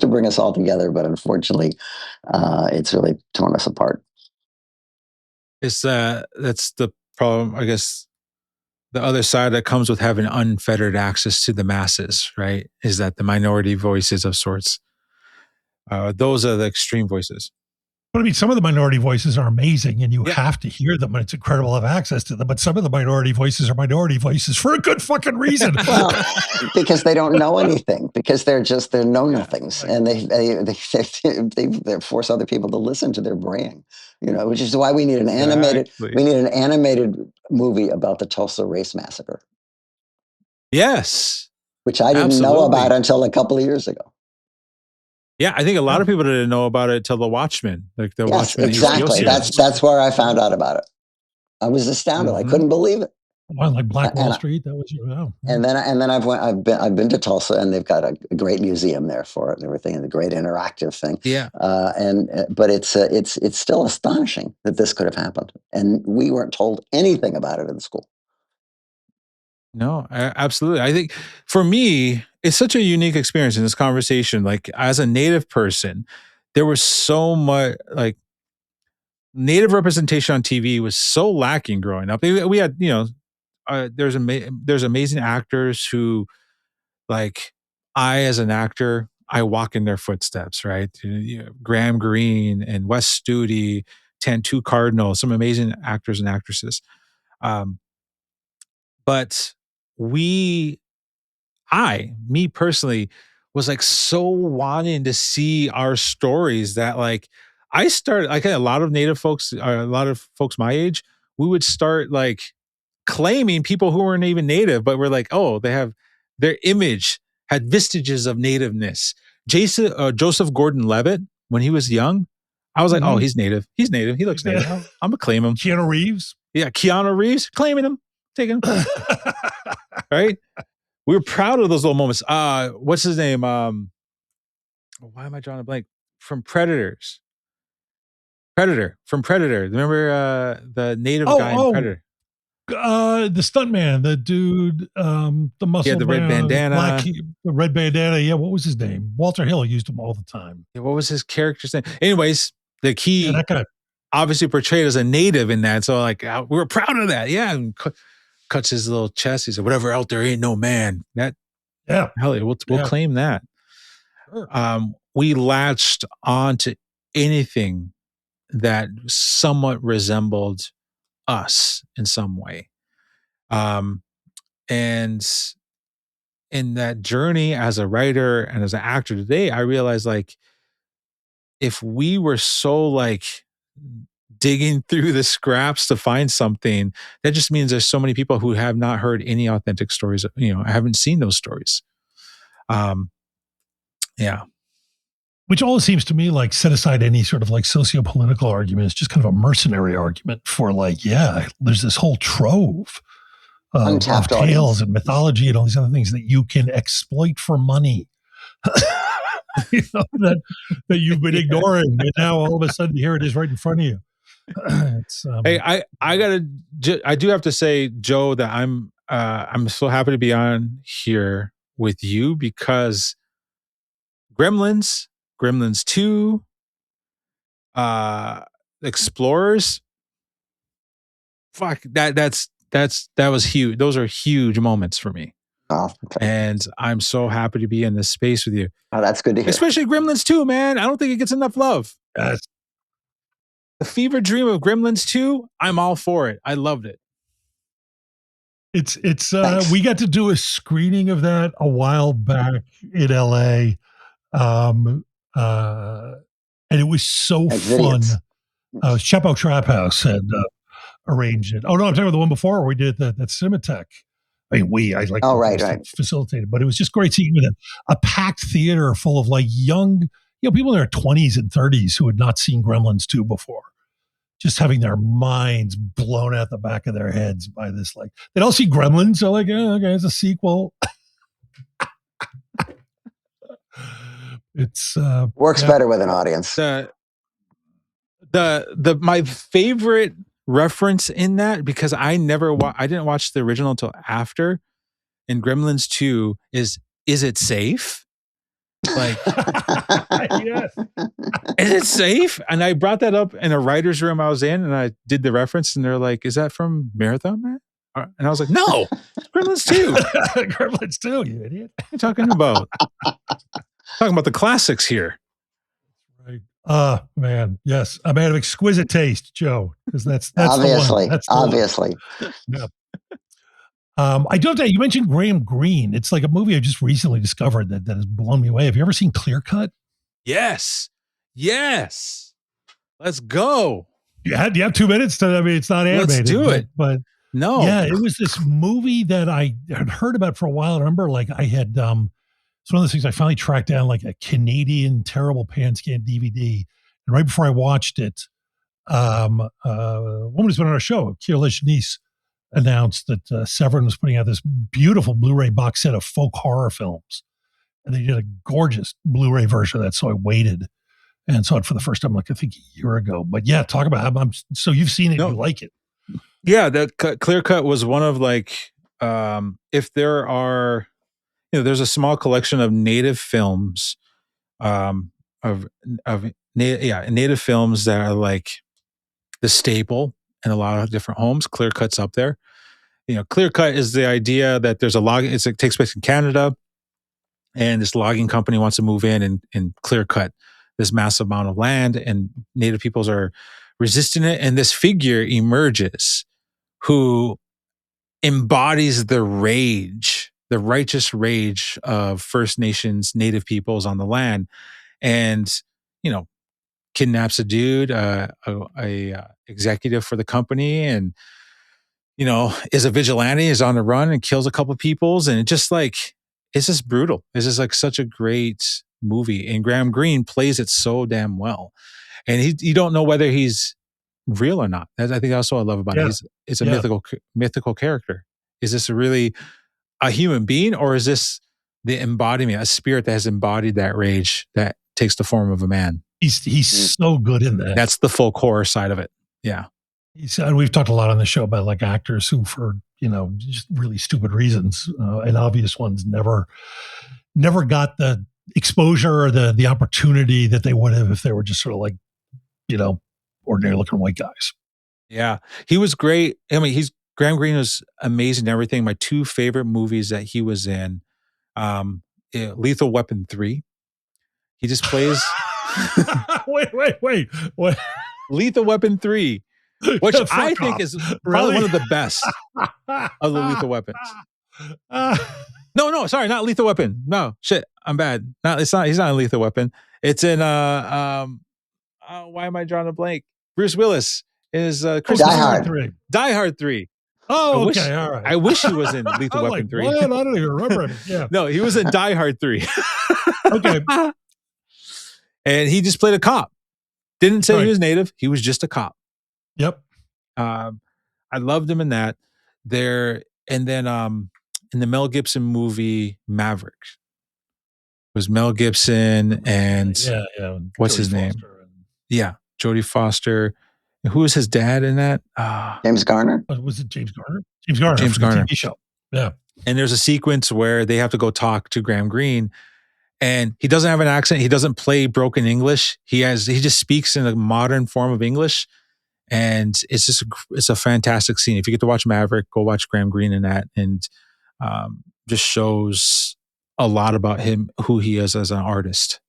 to bring us all together, but unfortunately, it's really torn us apart. That's the problem, I guess. The other side that comes with having unfettered access to the masses, right, is that the minority voices of sorts, those are the extreme voices. But I mean, some of the minority voices are amazing and you have to hear them and it's incredible to have access to them. But some of the minority voices are minority voices for a good fucking reason. Well, because they don't know anything, because they're know-nothings. And they force other people to listen to their braying, which is why we need an animated movie about the Tulsa Race Massacre. Yes. Which I didn't know about until a couple of years ago. Yeah, I think a lot of people didn't know about it until The Watchmen. Like Watchmen. Exactly. That's where I found out about it. I was astounded. I couldn't believe it. Wow, like Black Wall And Street, that was your wow. and then I've been to Tulsa, and they've got a great museum there for it and everything, and a great interactive thing. Yeah. But it's still astonishing that this could have happened, and we weren't told anything about it in school. No, absolutely. I think for me, it's such a unique experience in this conversation. Like as a Native person, there was so much like Native representation on TV was so lacking growing up. We had, there's amazing actors who, like, I as an actor, I walk in their footsteps, right? Graham Greene and Wes Studi, Tantu Cardinal, some amazing actors and actresses. But me personally, was like so wanting to see our stories that like I started like a lot of Native folks, a lot of folks my age, we would start like claiming people who weren't even Native, but we're like, oh, they have their image had vestiges of nativeness. Joseph Gordon-Levitt, when he was young, I was like, oh, he's Native. He's Native. He looks Native. I'm gonna claim him. Keanu Reeves. Yeah, Keanu Reeves, claiming him, taking him. Right? We were proud of those little moments. What's his name? Why am I drawing a blank? From Predator. Remember the Native guy in Predator? The stuntman, the dude, the muscle. Yeah, the red bandana. The red bandana. Yeah, what was his name? Walter Hill used him all the time. Yeah, what was his character's name? Anyways, the key. Yeah, that guy. Obviously portrayed as a Native in that. So like we were proud of that. Yeah. And cuts his little chest. He said, whatever out there ain't no man. That, yeah. Hell, we'll claim that. Sure. We latched on to anything that somewhat resembled us in some way. And in that journey as a writer and as an actor today, I realized like, if we were so like digging through the scraps to find something, that just means there's so many people who have not heard any authentic stories. I haven't seen those stories. Yeah. Which always seems to me like set aside any sort of like socio-political argument. It's just kind of a mercenary argument for like, yeah, there's this whole trove of tales and mythology and all these other things that you can exploit for money. That you've been ignoring, and now all of a sudden here it is right in front of you. Hey, I do have to say, Joe, that I'm so happy to be on here with you because Gremlins 2, Explorers, fuck, that was huge. Those are huge moments for me. Oh, okay. And I'm so happy to be in this space with you. Oh, that's good to hear. Especially Gremlins 2, man. I don't think it gets enough love. The fever dream of Gremlins 2, I'm all for it. I loved it. It's we got to do a screening of that a while back in LA. And it was so fun. Chapo Trap House had arranged it. Oh no, I'm talking about the one before where we did that Cinematech. I mean, I like facilitated, but it was just great seeing a packed theater full of like young, people in their 20s and 30s who had not seen Gremlins 2 before, just having their minds blown out the back of their heads by this. Like they don't see Gremlins, they're like, oh, okay, it's a sequel. It's works better with an audience. My favorite reference in that, because I didn't watch the original until after, in Gremlins 2 is it safe? Like, yes. Is it safe? And I brought that up in a writer's room I was in, and I did the reference, and they're like, is that from Marathon Man? And I was like, no, Gremlins 2. Gremlins 2, you idiot. What are you talking about? Talking about the classics here. Right. Man, yes. A man of exquisite taste, Joe. Because that's obviously. The one. Obviously. Yeah. I don't know. You mentioned Graham Greene. It's like a movie I just recently discovered that has blown me away. Have you ever seen Clear Cut? Yes. Let's go. Do you have 2 minutes to? I mean, it's not animated. Let's do it. But no. Yeah, it was this movie that I had heard about for a while. I remember, like, I had it's one of those things I finally tracked down, like a Canadian terrible pan scan DVD, and right before I watched it, a woman who's been on our show, Kira Shanice, announced that Severin was putting out this beautiful Blu-ray box set of folk horror films. And they did a gorgeous Blu-ray version of that. So I waited and saw it for the first time, like I think a year ago. But yeah, talk about so you've seen it, you like it. Yeah, that Clear Cut was one of if there are, there's a small collection of native films, native films that are like the staple in a lot of different homes. Clear Cut's up there. Clear Cut is the idea that there's a log. It takes place in Canada, and this logging company wants to move in and clear cut this massive amount of land, and native peoples are resisting it. And this figure emerges who embodies the rage, the righteous rage of First Nations native peoples on the land, and kidnaps a dude, a executive for the company, and is a vigilante, is on the run and kills a couple peoples, and it's just brutal. It's just like such a great movie, and Graham Greene plays it so damn well, and you don't know whether he's real or not. I think that's what I love about it. It's a mythical character. Is this really a human being, or is this the embodiment, a spirit that has embodied that rage that takes the form of a man? He's so good in that. That's the folk horror side of it. Yeah. And we've talked a lot on the show about like actors who, for just really stupid reasons and obvious ones, never got the exposure or the opportunity that they would have if they were just sort of like ordinary looking white guys. Yeah, he was great. I mean, Graham Greene was amazing in everything. My two favorite movies that he was in, Lethal Weapon 3. He just plays. wait. What? Lethal Weapon 3. Which I think is probably one of the best of the Lethal Weapons. No, sorry, not Lethal Weapon. No, shit, I'm bad. He's not in Lethal Weapon. It's in why am I drawing a blank? Bruce Willis is Die Hard 3. Die Hard 3. Oh, okay, all right. I wish he was in Lethal Weapon 3. What? I don't even remember it. Yeah. No, he was in Die Hard 3. Okay. And he just played a cop. Didn't say he was native. He was just a cop. Yep. I loved him in that. And then in the Mel Gibson movie Maverick was Mel Gibson and what's his name? Yeah, Jodie Foster. And who was his dad in that? James Garner. Was it James Garner? James Garner. TV show. Yeah. And there's a sequence where they have to go talk to Graham Greene, and he doesn't have an accent. He doesn't play broken English. He just speaks in a modern form of English. And it's a fantastic scene. If you get to watch Maverick, go watch Graham Greene in that, and just shows a lot about him, who he is as an artist.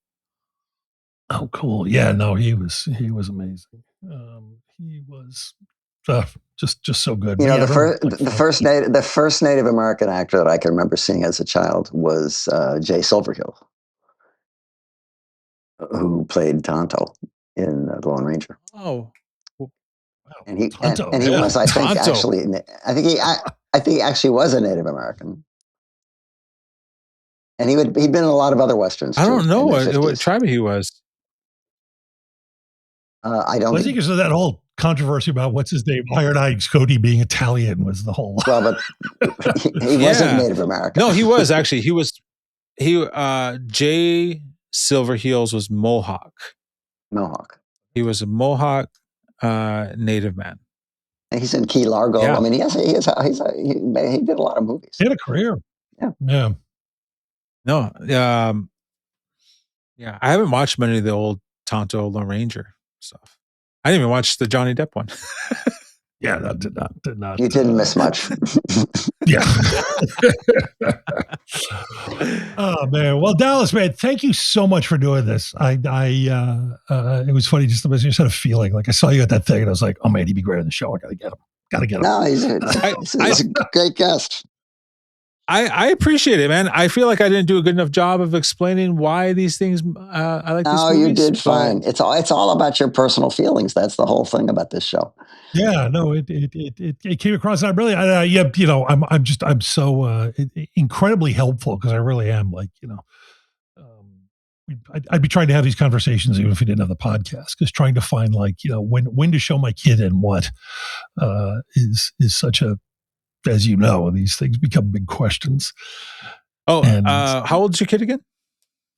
Oh, cool! Yeah, no, he was amazing. He was just so good. The first Native American actor that I can remember seeing as a child was Jay Silverhill, who played Tonto in The Lone Ranger. Oh. And he was, I think, actually, I think he actually was a Native American, and he'd been in a lot of other westerns. I don't know what tribe he was. I think because of that whole controversy about what's his name, Iron Eyed Cody being Italian was the whole. Well, but he wasn't Native American. No, he was actually. Jay Silverheels was Mohawk. He was a Mohawk. Native man. And he's in Key Largo. Yeah. I mean, he did a lot of movies. He had a career. Yeah. No. Yeah. I haven't watched many of the old Tonto Lone Ranger stuff. I didn't even watch the Johnny Depp one. Yeah, that did not. You didn't miss much. Yeah. Oh man. Well, Dallas, man, thank you so much for doing this. It was funny just just had a feeling like I saw you at that thing and I was like, oh man, he'd be great on the show. I gotta get him. No, he's a great guest. I appreciate it, man. I feel like I didn't do a good enough job of explaining why these things I like. No, you did fine. It's all about your personal feelings. That's the whole thing about this show. Yeah, no, it came across. And I'm really, I'm so incredibly helpful because I really am like, I'd be trying to have these conversations even if we didn't have the podcast, because trying to find when to show my kid and what is such a, as you know, these things become big questions. Oh, how old's your kid again?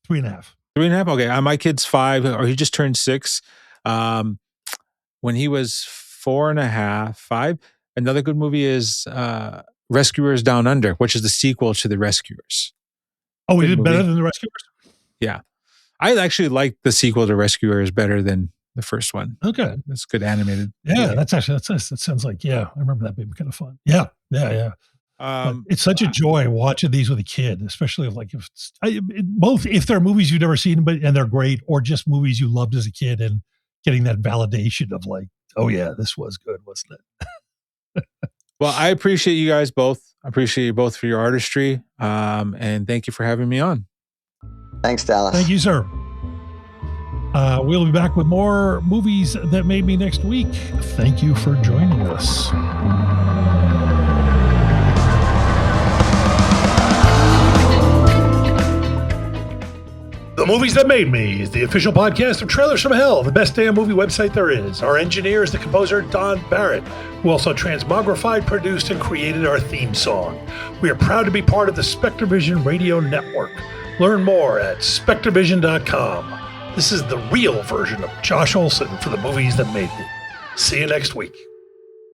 3.5. 3.5. Okay, my kid's 5, or he just turned 6. When he was 4.5, 5. Another good movie is Rescuers Down Under, which is the sequel to The Rescuers. Oh, we did better than The Rescuers? Yeah. I actually like the sequel to Rescuers better than the first one. Okay. It's good animated. Yeah, that sounds like, I remember that being kind of fun. Yeah. It's such a joy watching these with a kid, especially both if they're movies you've never seen, and they're great, or just movies you loved as a kid and getting that validation of like, oh yeah, this was good, wasn't it? Well, I appreciate you guys both. I appreciate you both for your artistry. And thank you for having me on. Thanks, Dallas. Thank you, sir. We'll be back with more movies that made me next week. Thank you for joining us. The Movies That Made Me is the official podcast of Trailers from Hell, the best damn movie website there is. Our engineer is the composer Don Barrett, who also transmogrified, produced, and created our theme song. We are proud to be part of the SpectreVision Radio Network. Learn more at SpectreVision.com. This is the real version of Josh Olson for The Movies That Made Me. See you next week.